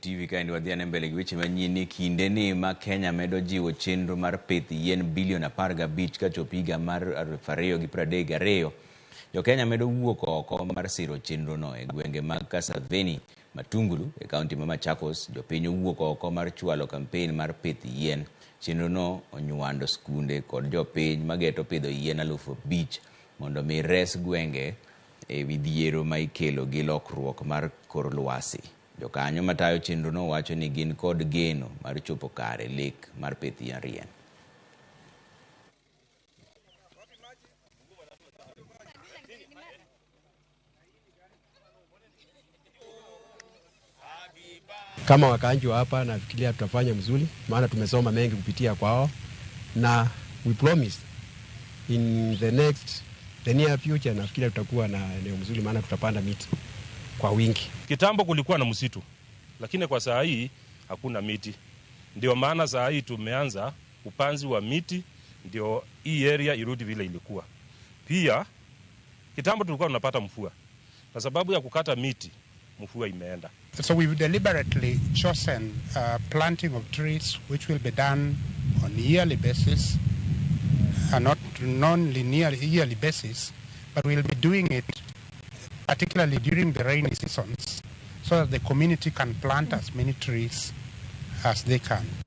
TV ka indi wadhiane mbele gi weche manyien kinde ni ma Kenya medo jiwo chenro mar pith yien bilion 15 ka chopo higa mar 2032. Jo Kenya medo wuok oko mar siro chenro no e gwenge mag Kasaveni, Matungulu e kaunti ma Machakos. Jopiny owuok oko mar chwalo kampen mar pith yien. Chenro no onywando skunde kod jopiny mageto pidho yien 5,000 mondo mi res gwenge e widhiero ma ikelo gi lokruok mar kor lwasi. Jokanyo matayo chenro no wacho ni gin kod geno mar chopo kare lek mar pith yien. Kama wakaanji wa hapa nafikiria tutafanya mzuri, maana tumesoma mengi kupitia kwao, na we promise in the near future nafikiria tutakuwa na eneo mzuri, maana tutapanda miti kwa wingi. Kitambo kulikuwa na msitu, lakini kwa saa hii hakuna miti. Ndio maana saa hii tumeanza upanzi wa miti, ndio hii area irudi vile ilikuwa. Pia kitambo tulikuwa tunapata mvua. Kwa sababu ya kukata miti, mvua imeenda. So we've deliberately chosen planting of trees which will be done on a yearly basis, not non-linear yearly basis, but we'll be doing it particularly during the rainy seasons so that the community can plant as many trees as they can.